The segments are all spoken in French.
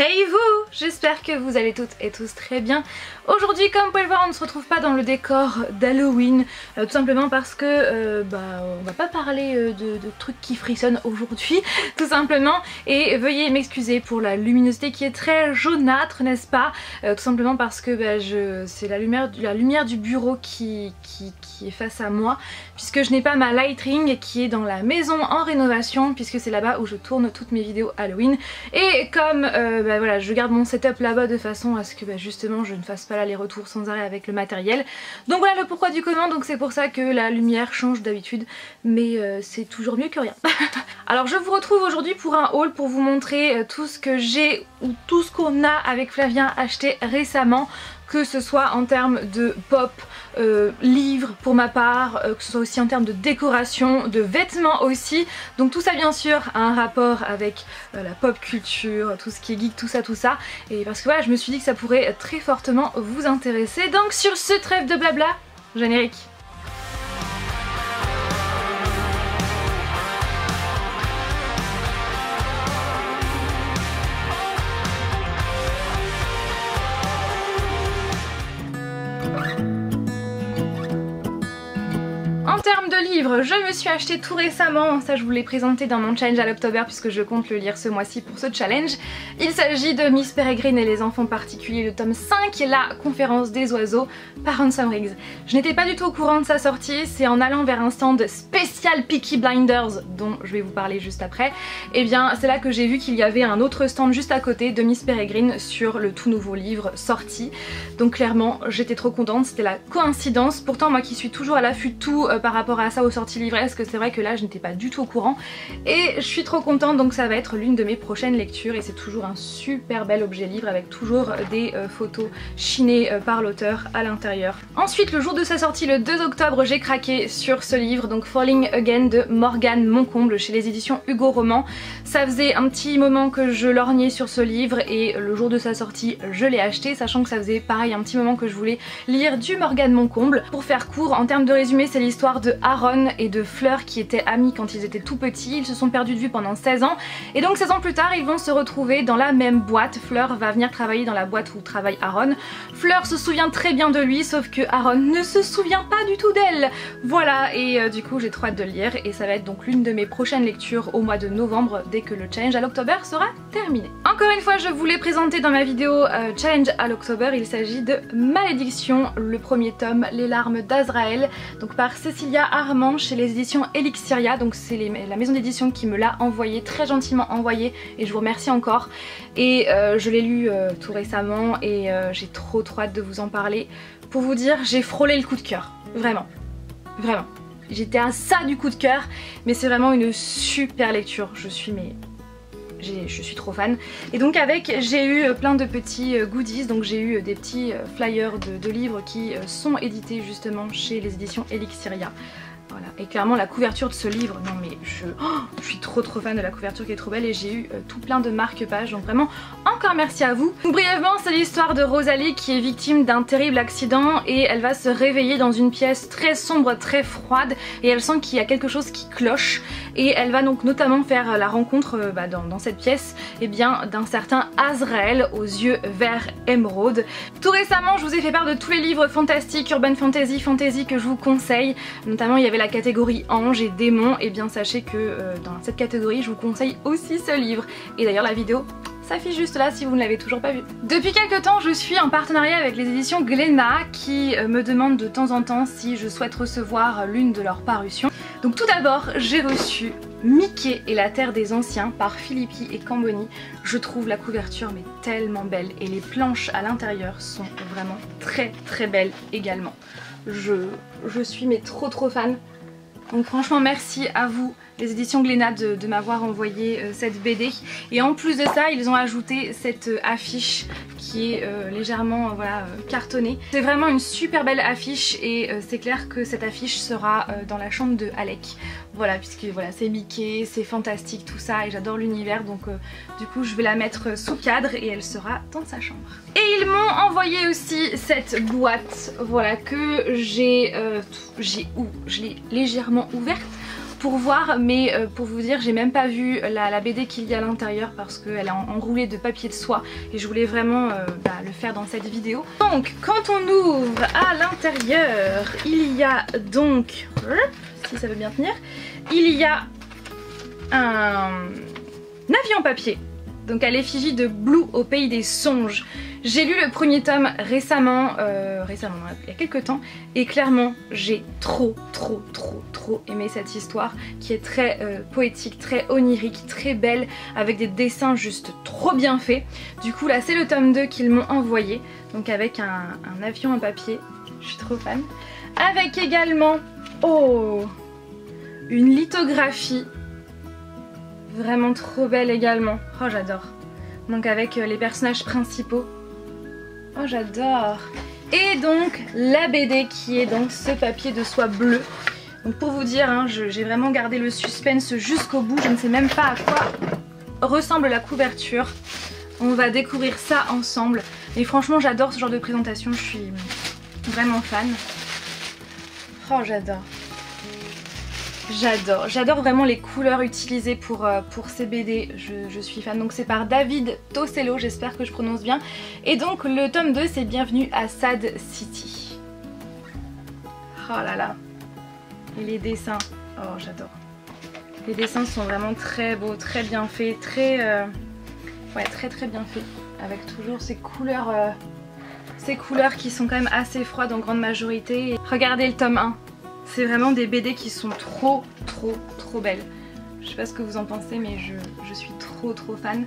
Hey vous! J'espère que vous allez toutes et tous très bien. Aujourd'hui, comme vous pouvez le voir, on ne se retrouve pas dans le décor d'Halloween, tout simplement parce que on va pas parler de trucs qui frissonnent aujourd'hui, tout simplement. Et veuillez m'excuser pour la luminosité qui est très jaunâtre, n'est-ce pas? Tout simplement parce que c'est la lumière du bureau qui est face à moi, puisque je n'ai pas ma lighting qui est dans la maison en rénovation, puisque c'est là-bas où je tourne toutes mes vidéos Halloween. Et comme voilà, je garde mon setup là-bas de façon à ce que justement je ne fasse pas l'aller-retour sans arrêt avec le matériel. Donc voilà le pourquoi du comment, donc c'est pour ça que la lumière change d'habitude, mais c'est toujours mieux que rien. Alors je vous retrouve aujourd'hui pour un haul pour vous montrer tout ce que j'ai ou tout ce qu'on a avec Flavien acheté récemment, que ce soit en termes de pop, livres pour ma part, que ce soit aussi en termes de décoration, de vêtements aussi. Donc tout ça bien sûr a un rapport avec la pop culture, tout ce qui est geek, tout ça. Et parce que voilà, je me suis dit que ça pourrait très fortement vous intéresser. Donc sur ce, trêve de blabla, générique. En termes de livres, je me suis acheté tout récemment, ça je vous l'ai présenté dans mon challenge à l'October puisque je compte le lire ce mois-ci pour ce challenge. Il s'agit de Miss Peregrine et les enfants particuliers, le tome 5, la conférence des oiseaux par Ransom Riggs. Je n'étais pas du tout au courant de sa sortie, c'est en allant vers un stand spécial Peaky Blinders dont je vais vous parler juste après. Et bien c'est là que j'ai vu qu'il y avait un autre stand juste à côté de Miss Peregrine sur le tout nouveau livre sorti. Donc clairement j'étais trop contente, c'était la coïncidence. Pourtant moi qui suis toujours à l'affût de tout par rapport à ça aux sorties livresques, c'est vrai que là je n'étais pas du tout au courant et je suis trop contente, donc ça va être l'une de mes prochaines lectures et c'est toujours un super bel objet livre avec toujours des photos chinées par l'auteur à l'intérieur. Ensuite le jour de sa sortie, le 2 octobre, j'ai craqué sur ce livre, donc Falling Again de Morgane Moncomble chez les éditions Hugo Roman. Ça faisait un petit moment que je lorgnais sur ce livre et le jour de sa sortie je l'ai acheté, sachant que ça faisait pareil un petit moment que je voulais lire du Morgane Moncomble. Pour faire court, en termes de résumé, c'est l'histoire de Aaron et de Fleur qui étaient amis quand ils étaient tout petits. Ils se sont perdus de vue pendant 16 ans et donc 16 ans plus tard ils vont se retrouver dans la même boîte. Fleur va venir travailler dans la boîte où travaille Aaron. Fleur se souvient très bien de lui, sauf que Aaron ne se souvient pas du tout d'elle. Voilà, et du coup j'ai trop hâte de le lire et ça va être donc l'une de mes prochaines lectures au mois de novembre dès que le challenge à l'October sera terminé. Encore une fois, je vous l'ai présenté dans ma vidéo challenge à l'October, il s'agit de Malédiction, le premier tome, Les larmes d'Azraël, donc par Cécilia Armand chez les éditions Elixiria. Donc c'est la maison d'édition qui me l'a envoyé, très gentiment envoyé, et je vous remercie encore. Et je l'ai lu tout récemment et j'ai trop hâte de vous en parler. Pour vous dire, j'ai frôlé le coup de cœur, vraiment, vraiment. J'étais à ça du coup de cœur, mais c'est vraiment une super lecture. Je suis trop fan. Et donc avec, j'ai eu plein de petits goodies, donc j'ai eu des petits flyers de livres qui sont édités justement chez les éditions Elixiria. Voilà. Et clairement la couverture de ce livre, non mais je suis trop fan de la couverture qui est trop belle et j'ai eu tout plein de marque-pages, donc vraiment encore merci à vous. Donc, brièvement, c'est l'histoire de Rosalie qui est victime d'un terrible accident et elle va se réveiller dans une pièce très sombre, très froide et elle sent qu'il y a quelque chose qui cloche et elle va donc notamment faire la rencontre dans cette pièce d'un certain Azraël aux yeux vert émeraude. Tout récemment je vous ai fait part de tous les livres fantastiques, urban fantasy que je vous conseille, notamment il y avait la catégorie ange et démon, et bien sachez que dans cette catégorie je vous conseille aussi ce livre et d'ailleurs la vidéo s'affiche juste là si vous ne l'avez toujours pas vu. Depuis quelques temps je suis en partenariat avec les éditions Glénat qui me demandent de temps en temps si je souhaite recevoir l'une de leurs parutions. Donc tout d'abord j'ai reçu Mickey et la Terre des Anciens par Filippi et Camboni. Je trouve la couverture mais tellement belle et les planches à l'intérieur sont vraiment très belles également. Je suis mais trop fan. Donc franchement merci à vous les éditions Glénat de m'avoir envoyé cette BD. Et en plus de ça ils ont ajouté cette affiche qui est légèrement cartonnée. C'est vraiment une super belle affiche et c'est clair que cette affiche sera dans la chambre de Alec. Voilà, puisque voilà, c'est Mickey, c'est fantastique tout ça et j'adore l'univers, donc du coup je vais la mettre sous cadre et elle sera dans sa chambre. Et ils m'ont envoyé aussi cette boîte, voilà, que je l'ai légèrement ouverte pour voir, mais pour vous dire, j'ai même pas vu la BD qu'il y a à l'intérieur parce qu'elle est enroulée de papier de soie et je voulais vraiment le faire dans cette vidéo. Donc quand on ouvre à l'intérieur, il y a donc, si ça veut bien tenir, il y a un avion en papier. Donc à l'effigie de Blue au pays des songes. J'ai lu le premier tome récemment, il y a quelques temps, et clairement j'ai trop aimé cette histoire qui est très poétique, très onirique, très belle, avec des dessins juste trop bien faits. Du coup là c'est le tome 2 qu'ils m'ont envoyé, donc avec un avion en papier, je suis trop fan. Avec également, oh, une lithographie. Vraiment trop belle également. Oh j'adore. Donc avec les personnages principaux. Oh j'adore. Et donc la BD qui est donc ce papier de soie bleu. Donc pour vous dire, hein, j'ai vraiment gardé le suspense jusqu'au bout. Je ne sais même pas à quoi ressemble la couverture. On va découvrir ça ensemble. Et franchement j'adore ce genre de présentation. Je suis vraiment fan. Oh j'adore. J'adore vraiment les couleurs utilisées pour ces BD, je suis fan. Donc c'est par David Tosello, j'espère que je prononce bien. Et donc le tome 2 c'est Bienvenue à Sad City. Oh là là. Et les dessins, oh j'adore. Les dessins sont vraiment très beaux, très bien faits, très bien faits. Avec toujours ces couleurs qui sont quand même assez froides en grande majorité. Et regardez le tome 1. C'est vraiment des BD qui sont trop belles. Je sais pas ce que vous en pensez, mais je suis trop fan.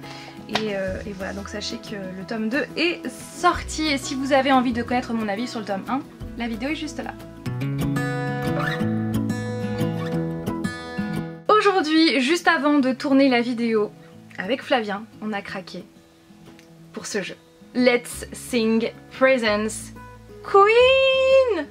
Et voilà, donc sachez que le tome 2 est sorti. Et si vous avez envie de connaître mon avis sur le tome 1, la vidéo est juste là. Aujourd'hui, juste avant de tourner la vidéo avec Flavien, on a craqué pour ce jeu. Let's Sing Presents Queen!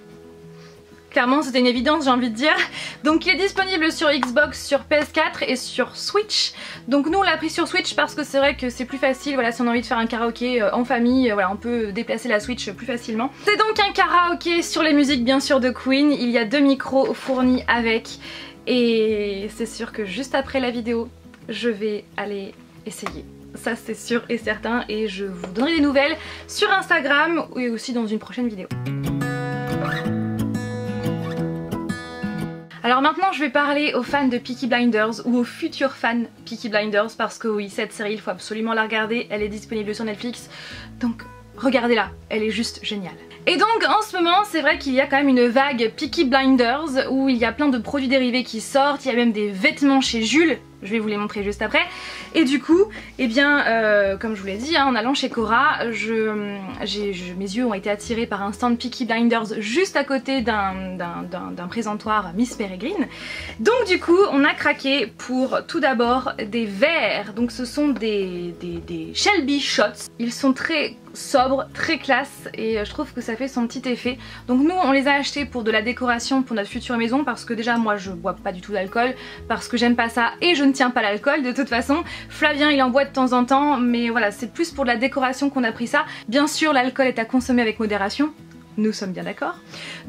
Clairement c'était une évidence, j'ai envie de dire. Donc il est disponible sur Xbox, sur PS4 et sur Switch. Donc nous on l'a pris sur Switch parce que c'est vrai que c'est plus facile, voilà, si on a envie de faire un karaoké en famille, voilà, on peut déplacer la Switch plus facilement. C'est donc un karaoké sur les musiques bien sûr de Queen. Il y a 2 micros fournis avec. Et c'est sûr que juste après la vidéo, je vais aller essayer. Ça c'est sûr et certain, et je vous donnerai des nouvelles sur Instagram et aussi dans une prochaine vidéo. Alors maintenant je vais parler aux fans de Peaky Blinders ou aux futurs fans Peaky Blinders parce que oui, cette série il faut absolument la regarder, elle est disponible sur Netflix, donc regardez-la, elle est juste géniale. Et donc en ce moment c'est vrai qu'il y a quand même une vague Peaky Blinders où il y a plein de produits dérivés qui sortent, il y a même des vêtements chez Jules, je vais vous les montrer juste après. Et du coup, eh bien, comme je vous l'ai dit, hein, en allant chez Cora, mes yeux ont été attirés par un stand Peaky Blinders juste à côté d'un présentoir Miss Peregrine. Donc du coup, on a craqué pour tout d'abord des verres. Donc ce sont des Shelby Shots. Ils sont très sobres, très classe et je trouve que ça fait son petit effet. Donc nous, on les a achetés pour de la décoration pour notre future maison parce que déjà moi je bois pas du tout d'alcool parce que j'aime pas ça et je ne tiens pas l'alcool de toute façon. Flavien il en boit de temps en temps, mais voilà, c'est plus pour de la décoration qu'on a pris ça. Bien sûr l'alcool est à consommer avec modération, nous sommes bien d'accord.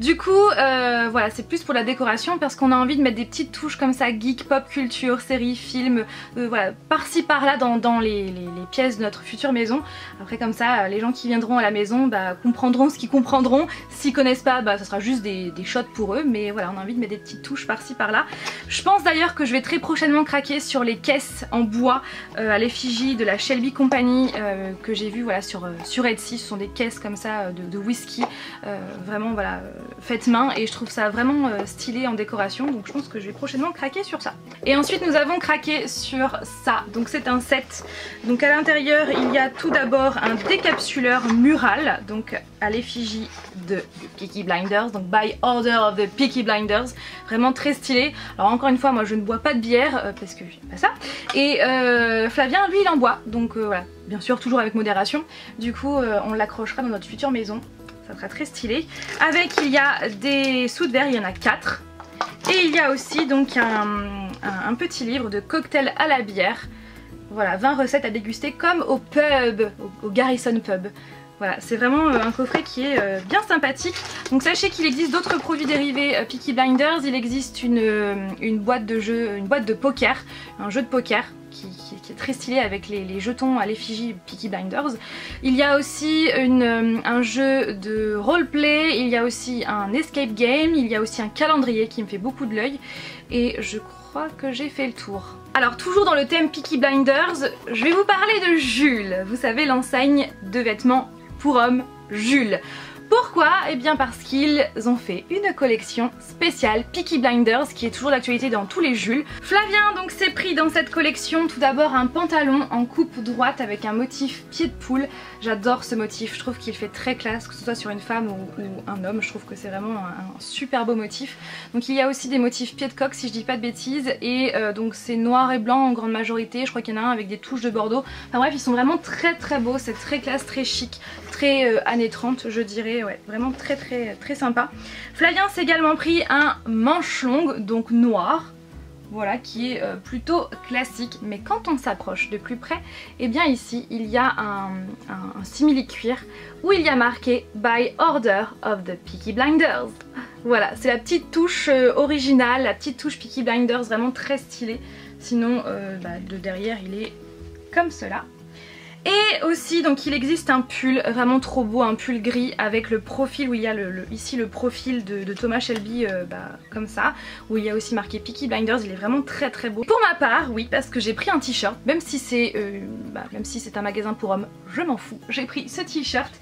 Du coup voilà, c'est plus pour la décoration parce qu'on a envie de mettre des petites touches comme ça, geek, pop culture, séries, films, voilà, par-ci par-là dans les pièces de notre future maison. Après comme ça, les gens qui viendront à la maison comprendront ce qu'ils comprendront. S'ils connaissent pas, ça sera juste des shots pour eux, mais voilà, on a envie de mettre des petites touches par-ci par-là. Je pense d'ailleurs que je vais très prochainement craquer sur les caisses en bois à l'effigie de la Shelby Company que j'ai vu voilà, sur Etsy. Ce sont des caisses comme ça de whisky. Vraiment voilà, faites main et je trouve ça vraiment stylé en décoration, donc je pense que je vais prochainement craquer sur ça. Et ensuite nous avons craqué sur ça, donc c'est un set. Donc à l'intérieur il y a tout d'abord un décapsuleur mural, donc à l'effigie de Peaky Blinders, donc by order of the Peaky Blinders, vraiment très stylé. Alors encore une fois moi je ne bois pas de bière parce que j'aime pas ça, et Flavien lui il en boit, donc voilà, bien sûr toujours avec modération. Du coup on l'accrochera dans notre future maison. Ça sera très stylé. Avec il y a des sous de verre, il y en a 4. Et il y a aussi donc un petit livre de cocktails à la bière. Voilà, 20 recettes à déguster comme au pub, au Garrison Pub. Voilà, c'est vraiment un coffret qui est bien sympathique. Donc sachez qu'il existe d'autres produits dérivés Peaky Blinders. Il existe une boîte de jeu, une boîte de poker, un jeu de poker qui est très stylé avec les jetons à l'effigie Peaky Blinders. Il y a aussi un jeu de roleplay, il y a aussi un escape game, il y a aussi un calendrier qui me fait beaucoup de l'œil. Et je crois que j'ai fait le tour. Alors toujours dans le thème Peaky Blinders, je vais vous parler de Jules. Vous savez, l'enseigne de vêtements pour hommes Jules. Pourquoi? Eh bien parce qu'ils ont fait une collection spéciale Peaky Blinders qui est toujours d'actualité dans tous les Jules. Flavien donc s'est pris dans cette collection tout d'abord un pantalon en coupe droite avec un motif pied de poule. J'adore ce motif, je trouve qu'il fait très classe, que ce soit sur une femme ou un homme, je trouve que c'est vraiment un super beau motif. Donc il y a aussi des motifs pied de coq si je dis pas de bêtises et donc c'est noir et blanc en grande majorité, je crois qu'il y en a un avec des touches de bordeaux. Enfin bref, ils sont vraiment très beaux, c'est très classe, très chic, très années 30 je dirais. Ouais, vraiment très sympa. Flavien s'est également pris un manche longue, donc noir, voilà, qui est plutôt classique, mais quand on s'approche de plus près, et bien ici il y a un simili cuir où il y a marqué By Order of the Peaky Blinders. Voilà, c'est la petite touche originale, la petite touche Peaky Blinders, vraiment très stylée. Sinon de derrière il est comme cela. Et aussi donc il existe un pull vraiment trop beau, un pull gris avec le profil où il y a ici le profil de Thomas Shelby comme ça, où il y a aussi marqué Peaky Blinders. Il est vraiment très beau. Pour ma part, oui, parce que j'ai pris un t-shirt, même si c'est un magasin pour hommes, je m'en fous. J'ai pris ce t-shirt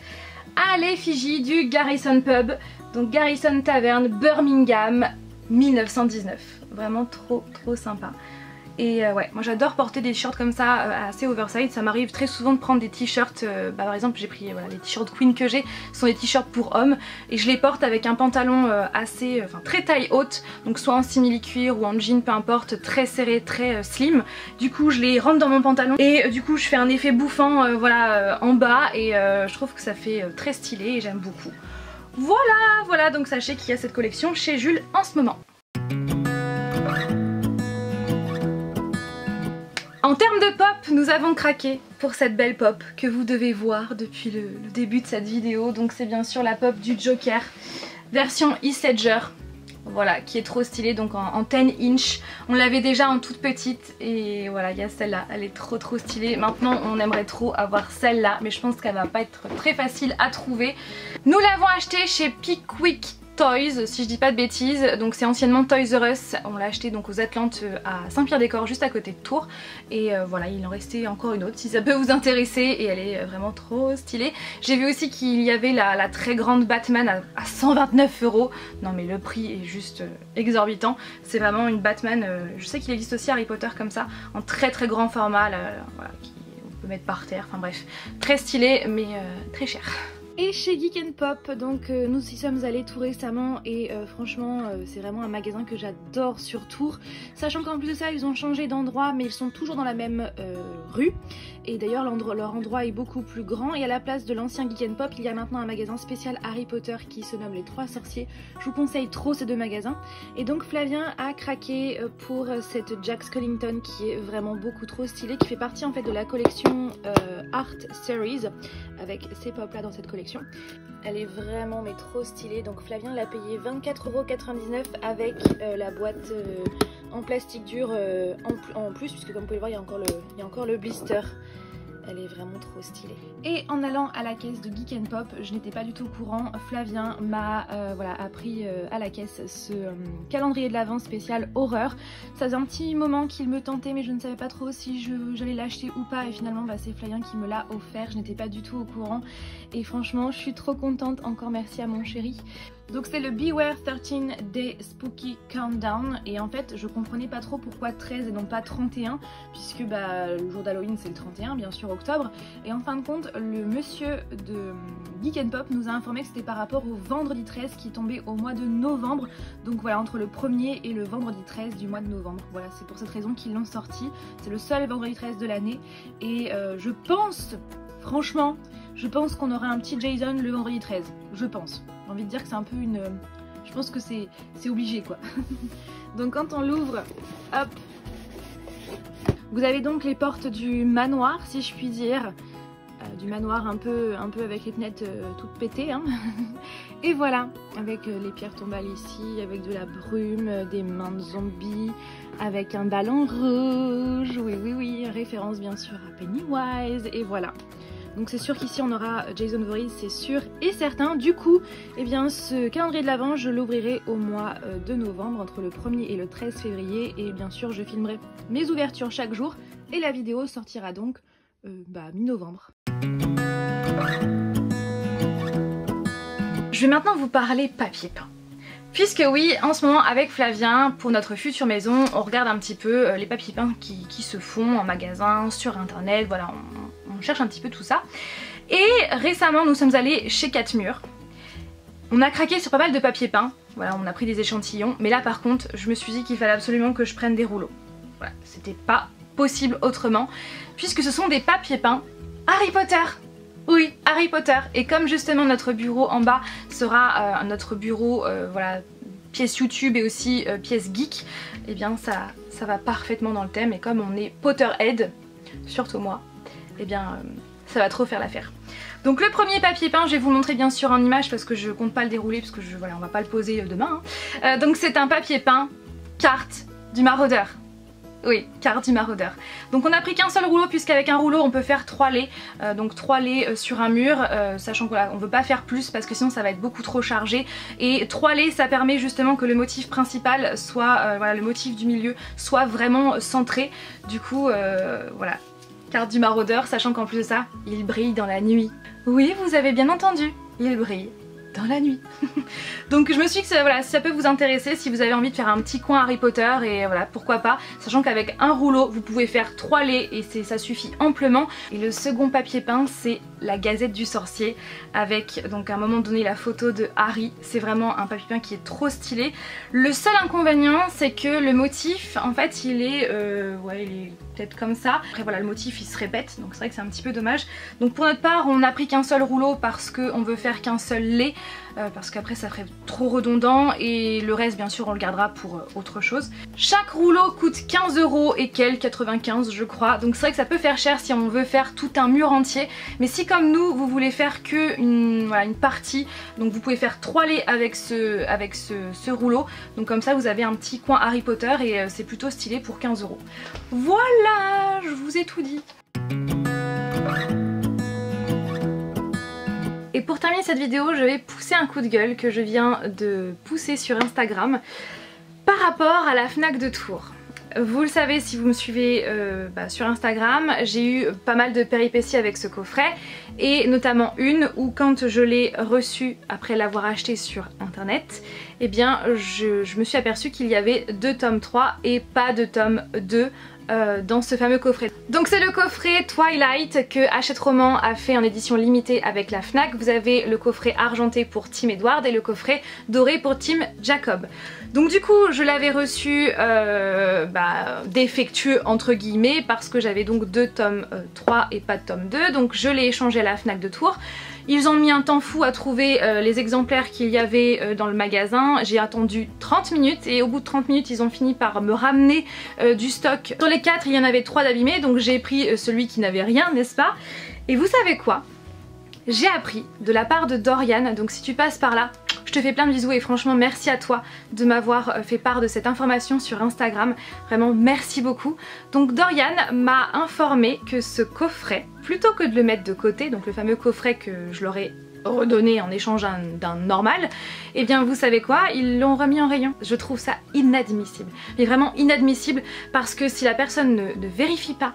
à l'effigie du Garrison Pub, donc Garrison Tavern Birmingham 1919. Vraiment trop sympa. Et ouais, moi j'adore porter des t-shirts comme ça assez oversize. Ça m'arrive très souvent de prendre des t-shirts, par exemple j'ai pris les t-shirts Queen que j'ai, ce sont des t-shirts pour hommes et je les porte avec un pantalon très taille haute, donc soit en simili cuir ou en jean, peu importe, très serré, très slim. Du coup je les rentre dans mon pantalon et du coup je fais un effet bouffant en bas et je trouve que ça fait très stylé et j'aime beaucoup. Voilà, donc sachez qu'il y a cette collection chez Jules en ce moment. En termes de pop, nous avons craqué pour cette belle pop que vous devez voir depuis le début de cette vidéo. Donc c'est bien sûr la pop du Joker, version Heath Ledger, voilà, qui est trop stylée, donc en 10 inch. On l'avait déjà en toute petite et voilà, il y a celle-là, elle est trop stylée. Maintenant on aimerait trop avoir celle-là, mais je pense qu'elle va pas être très facile à trouver. Nous l'avons achetée chez Pickwick Toys, si je dis pas de bêtises, donc c'est anciennement Toys R Us. On l'a acheté donc aux Atlantes à Saint-Pierre-des-Corps, juste à côté de Tours. Et voilà, il en restait encore une autre si ça peut vous intéresser et elle est vraiment trop stylée. J'ai vu aussi qu'il y avait la très grande Batman à 129 €. Non mais le prix est juste exorbitant. C'est vraiment une Batman, je sais qu'il existe aussi Harry Potter comme ça, en très grand format, voilà, on peut mettre par terre, enfin bref, très stylé mais très cher. Et chez Geek & Pop, donc nous y sommes allés tout récemment et franchement c'est vraiment un magasin que j'adore sur Tours. Sachant qu'en plus de ça ils ont changé d'endroit mais ils sont toujours dans la même rue. Et d'ailleurs leur endroit est beaucoup plus grand et à la place de l'ancien Geek & Pop il y a maintenant un magasin spécial Harry Potter qui se nomme Les Trois Sorciers. Je vous conseille trop ces deux magasins. Et donc Flavien a craqué pour cette Jack Skellington qui est vraiment beaucoup trop stylée, qui fait partie en fait de la collection Art Series avec ces pop là dans cette collection. Elle est vraiment mais trop stylée, donc Flavien l'a payé 24,99 € avec la boîte en plastique dur en plus, puisque comme vous pouvez le voir il y a encore le blister. Elle est vraiment trop stylée. Et en allant à la caisse de Geek & Pop, je n'étais pas du tout au courant, Flavien m'a appris à la caisse ce calendrier de l'Avent spécial horreur. Ça faisait un petit moment qu'il me tentait mais je ne savais pas trop si j'allais l'acheter ou pas et finalement c'est Flavien qui me l'a offert, je n'étais pas du tout au courant et franchement je suis trop contente, encore merci à mon chéri. Donc c'est le Beware 13 Day Spooky Countdown et en fait je comprenais pas trop pourquoi 13 et non pas 31 puisque le jour d'Halloween c'est le 31 bien sûr octobre, et en fin de compte le monsieur de Geek & Pop nous a informé que c'était par rapport au vendredi 13 qui tombait au mois de novembre, donc voilà, entre le 1er et le vendredi 13 du mois de novembre. Voilà, c'est pour cette raison qu'ils l'ont sorti, c'est le seul vendredi 13 de l'année et je pense, franchement, je pense qu'on aura un petit Jason le vendredi 13, je pense. J'ai envie de dire que c'est un peu une... Je pense que c'est obligé quoi. Donc quand on l'ouvre, hop, vous avez donc les portes du manoir si je puis dire, du manoir un peu avec les fenêtres toutes pétées, hein. Et voilà, avec les pierres tombales ici, avec de la brume, des mains de zombies, avec un ballon rouge, oui, référence bien sûr à Pennywise, et voilà. Donc c'est sûr qu'ici on aura Jason Voorhees, c'est sûr et certain. Du coup, eh bien ce calendrier de l'Avent, je l'ouvrirai au mois de novembre, entre le 1er et le 13 février. Et bien sûr, je filmerai mes ouvertures chaque jour. Et la vidéo sortira donc mi-novembre. Je vais maintenant vous parler papier peint. Puisque oui, en ce moment avec Flavien, pour notre future maison, on regarde un petit peu les papiers peints qui se font en magasin, sur internet, voilà, on cherche un petit peu tout ça. Et récemment, nous sommes allés chez 4 Murs. On a craqué sur pas mal de papier peint, voilà, on a pris des échantillons, mais là par contre, je me suis dit qu'il fallait absolument que je prenne des rouleaux. Voilà, c'était pas possible autrement, puisque ce sont des papiers peints Harry Potter. Oui, Harry Potter. Et comme justement notre bureau en bas sera notre bureau, voilà, pièce YouTube et aussi pièce geek, et bien ça va parfaitement dans le thème. Et comme on est Potterhead, surtout moi, et bien ça va trop faire l'affaire. Donc le premier papier peint, je vais vous montrer bien sûr en image parce que je compte pas le dérouler parce que voilà, on va pas le poser demain. Hein. Donc c'est un papier peint carte du maraudeur. Oui, carte du maraudeur. Donc on a pris qu'un seul rouleau puisqu'avec un rouleau on peut faire 3 laits. Donc 3 laits sur un mur, sachant qu'on ne veut pas faire plus parce que sinon ça va être beaucoup trop chargé. Et 3 laits ça permet justement que le motif principal soit, voilà, le motif du milieu soit vraiment centré. Du coup voilà, carte du maraudeur, sachant qu'en plus de ça, il brille dans la nuit. Oui, vous avez bien entendu, il brille dans la nuit. Donc je me suis dit que voilà, ça peut vous intéresser si vous avez envie de faire un petit coin Harry Potter, et voilà, pourquoi pas, sachant qu'avec un rouleau vous pouvez faire 3 laits et ça suffit amplement. Et le second papier peint, c'est la Gazette du Sorcier, avec donc à un moment donné la photo de Harry. C'est vraiment un papier peint qui est trop stylé. Le seul inconvénient, c'est que le motif en fait il est ouais, il est peut-être comme ça. Après voilà, le motif il se répète, donc c'est vrai que c'est un petit peu dommage. Donc pour notre part, on n'a pris qu'un seul rouleau parce qu'on veut faire qu'un seul lait, parce qu'après ça ferait trop redondant, et le reste bien sûr on le gardera pour autre chose. Chaque rouleau coûte 15 € et quelques, 95 je crois, donc c'est vrai que ça peut faire cher si on veut faire tout un mur entier. Mais si comme nous vous voulez faire que voilà, une partie, donc vous pouvez faire 3 laits avec ce rouleau, donc comme ça vous avez un petit coin Harry Potter et c'est plutôt stylé pour 15 €. Voilà, je vous ai tout dit. Et pour terminer cette vidéo, je vais pousser un coup de gueule que je viens de pousser sur Instagram par rapport à la Fnac de Tours. Vous le savez si vous me suivez sur Instagram, j'ai eu pas mal de péripéties avec ce coffret, et notamment une où quand je l'ai reçu après l'avoir acheté sur internet, eh bien je me suis aperçue qu'il y avait 2 tomes 3 et pas de tome 2 dans ce fameux coffret. Donc c'est le coffret Twilight que Hachette Roman a fait en édition limitée avec la Fnac. Vous avez le coffret argenté pour Team Edward et le coffret doré pour Team Jacob. Donc du coup je l'avais reçu défectueux entre guillemets parce que j'avais donc 2 tomes 3 et pas de tome 2, donc je l'ai échangé à la Fnac de Tours. Ils ont mis un temps fou à trouver les exemplaires qu'il y avait dans le magasin. J'ai attendu 30 minutes et au bout de 30 minutes ils ont fini par me ramener du stock. Sur les 4 il y en avait 3 d'abîmés, donc j'ai pris celui qui n'avait rien, n'est-ce pas? Et vous savez quoi? J'ai appris de la part de Dorian, donc si tu passes par là, je te fais plein de bisous et franchement merci à toi de m'avoir fait part de cette information sur Instagram, vraiment merci beaucoup. Donc Dorian m'a informé que ce coffret, plutôt que de le mettre de côté, donc le fameux coffret que je leur ai redonné en échange d'un normal, et bien vous savez quoi, ils l'ont remis en rayon. Je trouve ça inadmissible, mais vraiment inadmissible, parce que si la personne ne vérifie pas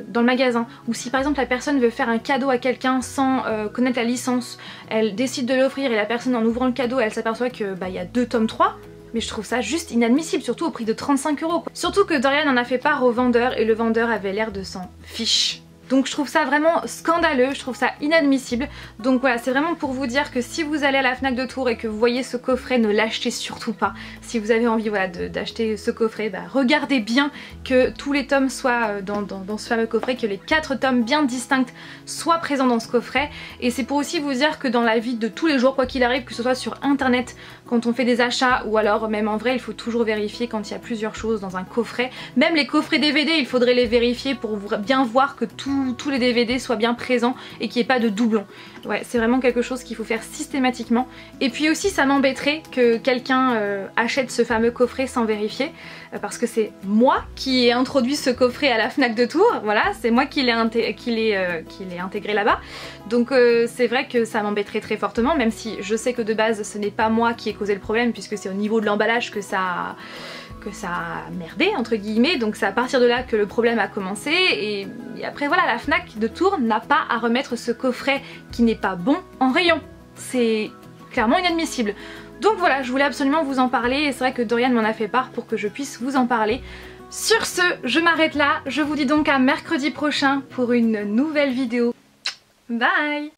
dans le magasin, ou si par exemple la personne veut faire un cadeau à quelqu'un sans connaître la licence, elle décide de l'offrir et la personne en ouvrant le cadeau elle s'aperçoit que il y a 2 tomes 3, mais je trouve ça juste inadmissible, surtout au prix de 35 €. Surtout que Dorian en a fait part au vendeur et le vendeur avait l'air de s'en fiche. Donc je trouve ça vraiment scandaleux, je trouve ça inadmissible. Donc voilà, c'est vraiment pour vous dire que si vous allez à la Fnac de Tours et que vous voyez ce coffret, ne l'achetez surtout pas. Si vous avez envie voilà, d'acheter ce coffret, regardez bien que tous les tomes soient dans ce fameux coffret, que les 4 tomes bien distincts soient présents dans ce coffret. Et c'est pour aussi vous dire que dans la vie de tous les jours, quoi qu'il arrive, que ce soit sur internet quand on fait des achats, ou alors même en vrai il faut toujours vérifier quand il y a plusieurs choses dans un coffret. Même les coffrets DVD, il faudrait les vérifier pour bien voir que tous les DVD soient bien présents et qu'il n'y ait pas de doublons. Ouais, c'est vraiment quelque chose qu'il faut faire systématiquement. Et puis aussi ça m'embêterait que quelqu'un achète ce fameux coffret sans vérifier, parce que c'est moi qui ai introduit ce coffret à la Fnac de Tours, voilà, c'est moi qui l'ai intégré là-bas. Donc c'est vrai que ça m'embêterait très fortement, même si je sais que de base ce n'est pas moi qui ai causé le problème, puisque c'est au niveau de l'emballage que ça a merdé entre guillemets, donc c'est à partir de là que le problème a commencé. Et après voilà, la Fnac de Tours n'a pas à remettre ce coffret qui n'est pas bon en rayon, c'est clairement inadmissible. Donc voilà, je voulais absolument vous en parler et c'est vrai que Dorian m'en a fait part pour que je puisse vous en parler. Sur ce, je m'arrête là, je vous dis donc à mercredi prochain pour une nouvelle vidéo. Bye!